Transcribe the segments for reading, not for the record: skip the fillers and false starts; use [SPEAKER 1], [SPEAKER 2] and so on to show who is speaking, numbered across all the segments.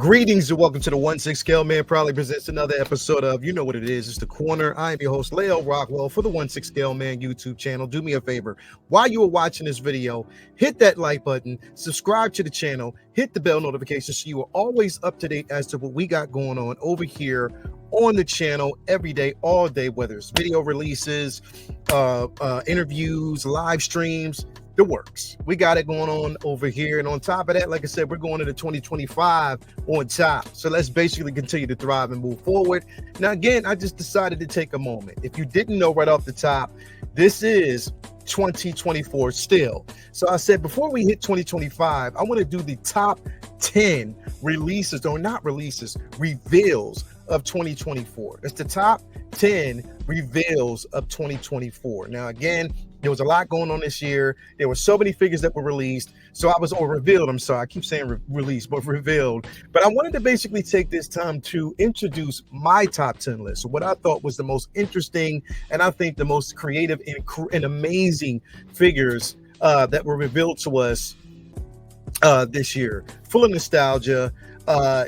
[SPEAKER 1] Greetings and welcome to the 1/6 Scale Man proudly presents another episode of You Know What It Is. It's The Corner. I am your host, Leo Rockwell, for the 1/6 Scale Man YouTube channel. Do me a favor. While you are watching this video, hit that like button, subscribe to the channel, hit the bell notification so you are always up to date as to what we got going on over here on the channel every day, all day, whether it's video releases, interviews, live streams, the works. We got it going on over here. And on top of that, like I said, we're going into 2025 on top. So let's basically continue to thrive and move forward. Now, again, I just decided to take a moment. If you didn't know right off the top, this is 2024 still. So I said, before we hit 2025, I want to do the top 10 releases, or not releases, reveals of 2024. It's the top 10 reveals of 2024. Now, again, there was a lot going on this year. There were so many figures that were released. Revealed. I'm sorry. I keep saying released, but revealed. But I wanted to basically take this time to introduce my top 10 list. So what I thought was the most interesting and I think the most creative and amazing figures that were revealed to us this year. Full of nostalgia.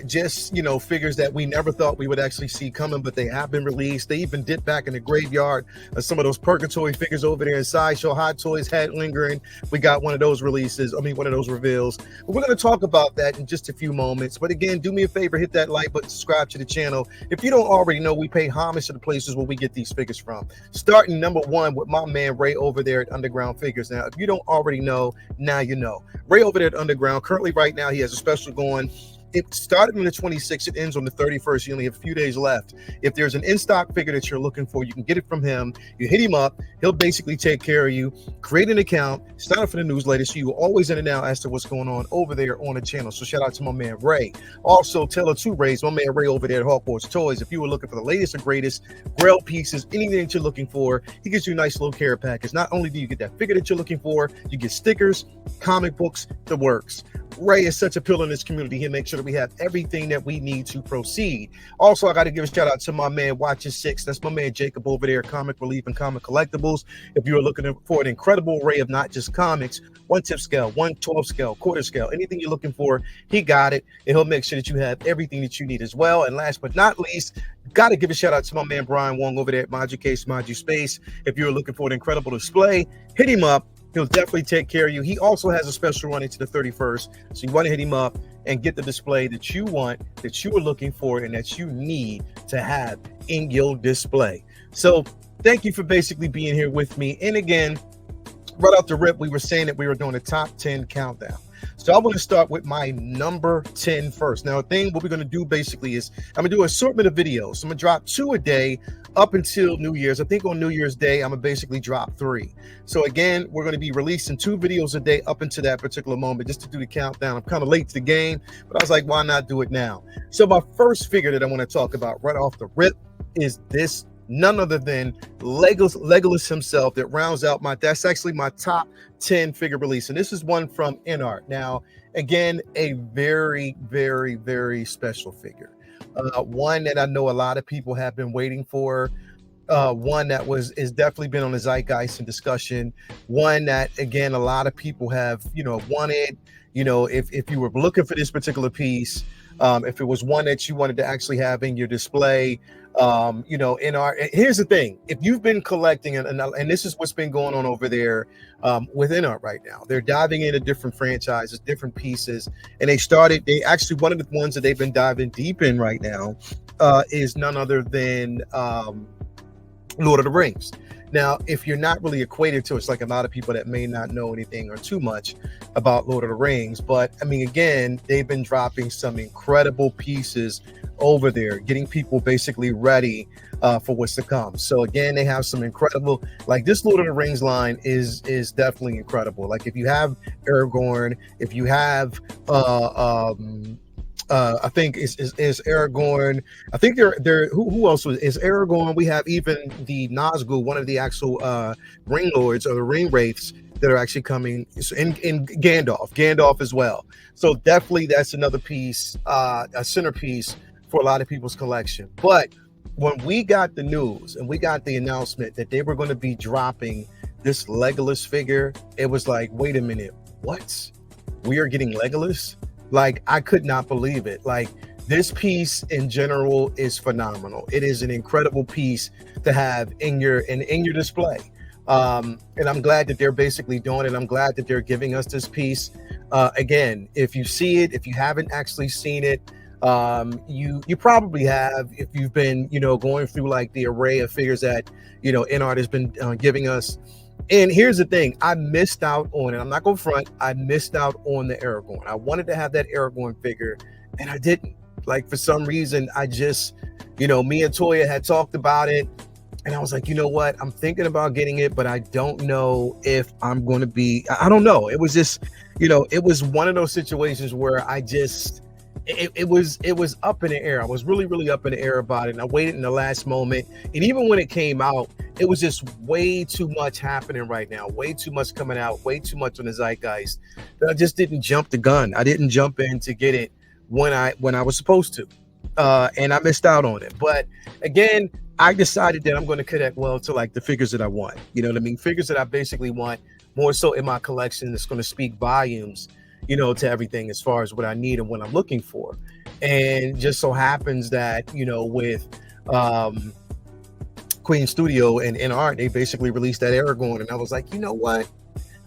[SPEAKER 1] Just, figures that we never thought we would actually see coming, but they have been released. They even dipped back in the graveyard. Some of those purgatory figures over there in Sideshow Hot Toys had lingering. We got one of those releases. One of those reveals. But we're going to talk about that in just a few moments. But again, do me a favor, hit that like button, subscribe to the channel. If you don't already know, we pay homage to the places where we get these figures from. Starting number one with my man Ray over there at Underground Figures. Now, if you don't already know, now you know. Ray over there at Underground, currently right now, he has a special going. It started on the 26th. It ends on the 31st. You only have a few days left. If there's an in-stock figure that you're looking for, you can get it from him. You hit him up. He'll basically take care of you. Create an account. Sign up for the newsletter so you're always in and out as to what's going on over there on the channel. So shout out to my man Ray. Also, tell her to Ray's, my man Ray over there at Hawkwards Toys. If you were looking for the latest and greatest grail pieces, anything that you're looking for, he gives you a nice little care package. Not only do you get that figure that you're looking for, you get stickers, comic books, the works. Ray is such a pillar in this community. He'll make sure that we have everything that we need to proceed. Also, I got to give a shout out to my man Watching Six. That's my man Jacob over there, Comic Relief and Comic Collectibles. If you're looking for an incredible array of not just comics, 1/10 scale, 1/12 scale, quarter scale, anything you're looking for, he got it. And he'll make sure that you have everything that you need as well. And last but not least, got to give a shout out to my man Brian Wong over there at Modu Case, Modu Space. If you're looking for an incredible display, hit him up. He'll definitely take care of you. He also has a special run into the 31st. So you want to hit him up and get the display that you want, that you are looking for, and that you need to have in your display. So thank you for basically being here with me. And again, right off the rip, we were saying that we were doing a top 10 countdown. So I want to start with my number 10 first. Now, what we're going to do basically is I'm going to do an assortment of videos. So I'm going to drop 2 a day up until New Year's. I think on New Year's Day, I'm going to basically drop 3. So again, we're going to be releasing 2 videos a day up until that particular moment just to do the countdown. I'm kind of late to the game, but I was like, why not do it now? So my first figure that I want to talk about right off the rip is this. None other than Legolas himself. That rounds out that's actually my top 10 figure release. And this is one from Inart. Now, again, a very, very, very special figure. One that I know a lot of people have been waiting for. One that is definitely been on the zeitgeist and discussion. One that, again, a lot of people have, wanted, if you were looking for this particular piece, if it was one that you wanted to actually have in your display, here's the thing. If you've been collecting, and this is what's been going on over there with Inart right now, they're diving into different franchises, different pieces, and one of the ones that they've been diving deep in right now is none other than Lord of the Rings. Now, if you're not really acquainted to it, it's like a lot of people that may not know anything or too much about Lord of the Rings. But I mean, again, they've been dropping some incredible pieces over there, getting people basically ready for what's to come. So again, they have some incredible, like this Lord of the Rings line is definitely incredible. Like if you have Aragorn, if you have I think is Aragorn. I think they're who else is Aragorn? We have even the Nazgul, one of the actual ring lords or the ring wraiths that are actually coming in Gandalf as well. So definitely that's another piece, a centerpiece for a lot of people's collection. But when we got the news and we got the announcement that they were going to be dropping this Legolas figure, it was like, wait a minute, what? We are getting Legolas? Like, I could not believe it. Like, this piece in general is phenomenal. It is an incredible piece to have in your display. And I'm glad that they're basically doing it. I'm glad that they're giving us this piece. Again, if you see it, if you haven't actually seen it, you probably have, if you've been, going through like the array of figures that, Inart has been giving us. And here's the thing, I missed out on it. I'm not going to front. I missed out on the Aragorn. I wanted to have that Aragorn figure and I didn't. Like, for some reason, I just, me and Toya had talked about it. And I was like, you know what? I'm thinking about getting it, but I don't know if I'm going to be, I don't know. It was just, it was one of those situations where I just, it was up in the air. I was really, really up in the air about it. And I waited in the last moment. And even when it came out, it was just way too much happening right now. Way too much coming out, way too much on the zeitgeist. That I just didn't jump the gun. I didn't jump in to get it when I was supposed to. And I missed out on it. But again, I decided that I'm going to connect well to like the figures that I want. You know what I mean? Figures that I basically want more so in my collection. That's going to speak volumes, to everything as far as what I need and what I'm looking for. And just so happens that, with Queen Studio and Inart, they basically released that Aragorn. And I was like, you know what?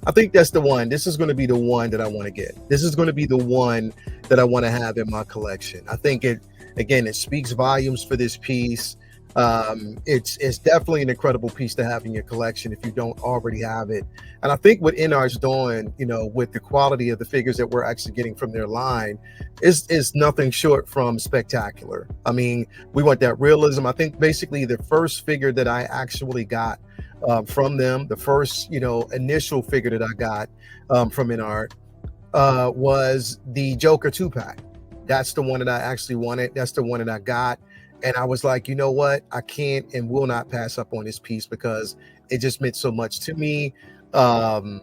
[SPEAKER 1] I think that's the one. This is going to be the one that I want to get. This is going to be the one that I want to have in my collection. I think it speaks volumes for this piece. It's definitely an incredible piece to have in your collection if you don't already have it. And I think what Inart's doing, with the quality of the figures that we're actually getting from their line is nothing short from spectacular. I mean, we want that realism. I think basically the first figure that I actually got from them, the first, initial figure that I got from Inart was the Joker 2-pack. That's the one that I actually wanted. That's the one that I got. And I was like, you know what? I can't and will not pass up on this piece because it just meant so much to me. I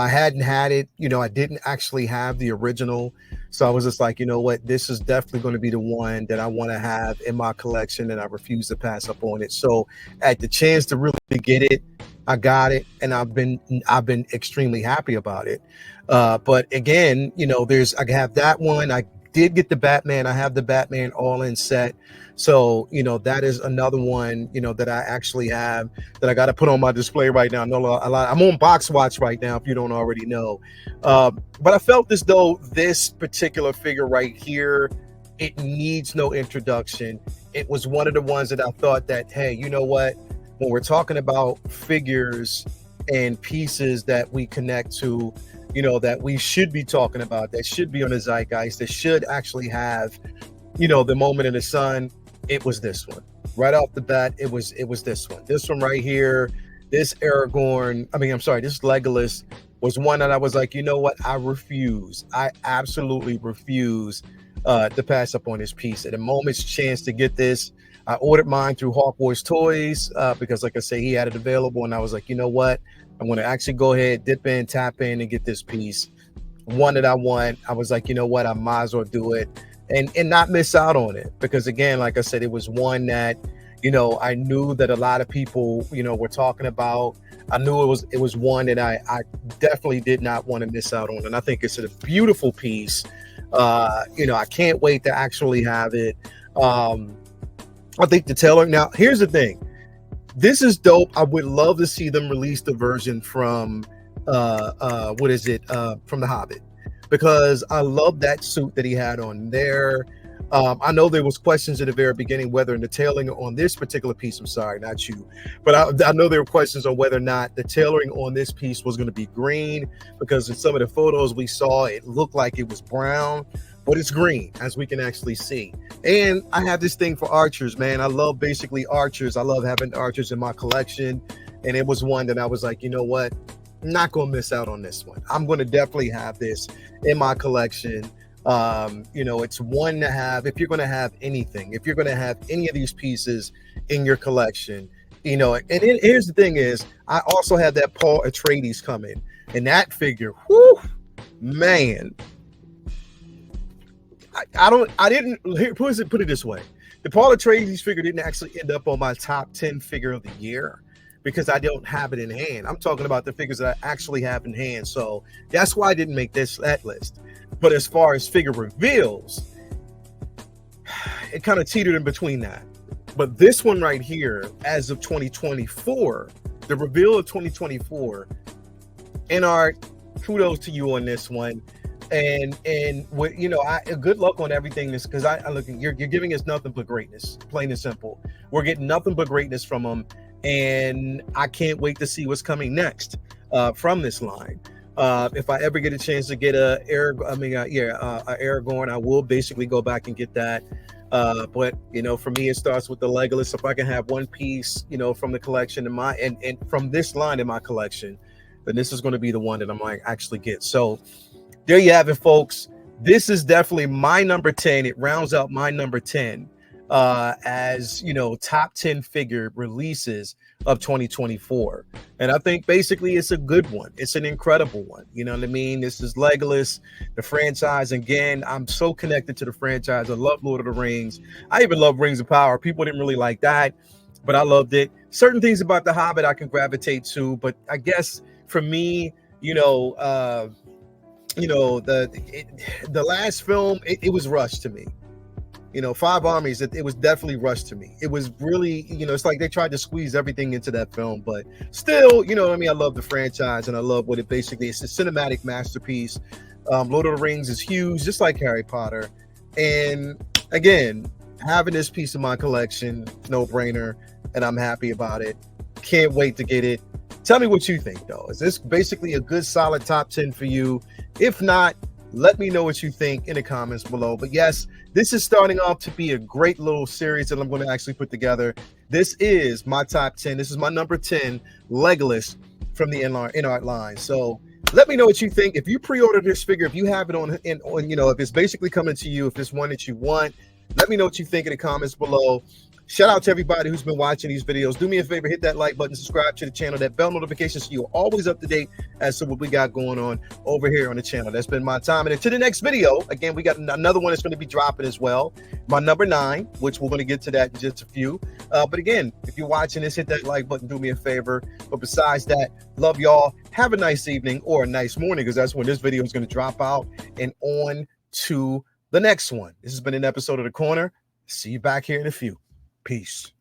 [SPEAKER 1] hadn't had it. I didn't actually have the original. So I was just like, you know what? This is definitely going to be the one that I want to have in my collection, and I refuse to pass up on it. So at the chance to really get it, I got it, and I've been extremely happy about it. But again, I have that one. I did get the Batman. I have the Batman all-in set. So, that is another one, that I actually have that I got to put on my display right now. I'm on Box Watch right now, if you don't already know. But I felt as though this particular figure right here, it needs no introduction. It was one of the ones that I thought that, hey, you know what? When we're talking about figures and pieces that we connect to, that we should be talking about, that should be on the zeitgeist, that should actually have, the moment in the sun, it was this one. Right off the bat, it was this one. This one right here, this Aragorn, this Legolas was one that I was like, you know what? I refuse. I absolutely refuse to pass up on this piece. At a moment's chance to get this, I ordered mine through Hawk Boys Toys because, like I say, he had it available, and I was like, you know what? I'm going to actually go ahead, dip in, tap in, and get this piece. One that I want. I was like, you know what? I might as well do it and not miss out on it. Because, again, like I said, it was one that, I knew that a lot of people, were talking about. I knew it was one that I definitely did not want to miss out on. And I think it's a beautiful piece. I can't wait to actually have it. I think the Taylor. Now, here's the thing. This is dope. I would love to see them release the version from from The Hobbit, because I love that suit that he had on there. I know there was questions at the very beginning whether the tailoring on this particular piece, I'm sorry, not you, but I know there were questions on whether or not the tailoring on this piece was going to be green, because in some of the photos we saw, it looked like it was brown, but it's green, as we can actually see. And I have this thing for archers, man. I love basically archers. I love having archers in my collection. And it was one that I was like, you know what? I'm not going to miss out on this one. I'm going to definitely have this in my collection. It's one to have if you're going to have anything, if you're going to have any of these pieces in your collection, and here's the thing is, I also have that Paul Atreides coming, and that figure, whoo, man. Put it this way. The Paul Atreides figure didn't actually end up on my top 10 figure of the year because I don't have it in hand. I'm talking about the figures that I actually have in hand. So that's why I didn't make that list. But as far as figure reveals, it kind of teetered in between that. But this one right here, as of 2024, the reveal of 2024, Inart, kudos to you on this one. And what, you know, good luck on everything. This, because I look, you're giving us nothing but greatness, plain and simple. We're getting nothing but greatness from them, and I can't wait to see what's coming next from this line. If I ever get a chance to get a Aragorn, I will basically go back and get that. But you know, for me, it starts with the Legolas. If I can have one piece, you know, from the collection and from this line in my collection, then this is going to be the one that I might actually get. So there you have it, folks. This is definitely my number 10. It rounds out my number 10 as, you know, top 10 figure releases of 2024. And I think basically it's a good one. It's an incredible one. You know what I mean? This is Legolas, the franchise. Again, I'm so connected to the franchise. I love Lord of the Rings. I even love Rings of Power. People didn't really like that, but I loved it. Certain things about The Hobbit I can gravitate to, but I guess for me, the last film, it was rushed to me. You know, Five Armies, it was definitely rushed to me. It was really, you know, it's like they tried to squeeze everything into that film, but still, you know what I mean? I love the franchise and I love what it basically is. It's a cinematic masterpiece. Lord of the Rings is huge, just like Harry Potter. And again, having this piece of my collection, no brainer, and I'm happy about it. Can't wait to get it. Tell me what you think, though. Is this basically a good, solid top 10 for you? If not, let me know what you think in the comments below. But yes, this is starting off to be a great little series that I'm going to actually put together. This is my top 10. This is my number 10, Legolas from the Inart line. So let me know what you think. If you pre-ordered this figure, if you have it on, you know, if it's basically coming to you, if it's one that you want, let me know what you think in the comments below. Shout out to everybody who's been watching these videos. Do me a favor, hit that like button, subscribe to the channel, that bell notification so you're always up to date as to what we got going on over here on the channel. That's been my time. And until the next video, again, we got another one that's going to be dropping as well. My number 9, which we're going to get to that in just a few. But again, if you're watching this, hit that like button, do me a favor. But besides that, love y'all. Have a nice evening or a nice morning, because that's when this video is going to drop out and on to the next one. This has been an episode of The Corner. See you back here in a few. Peace.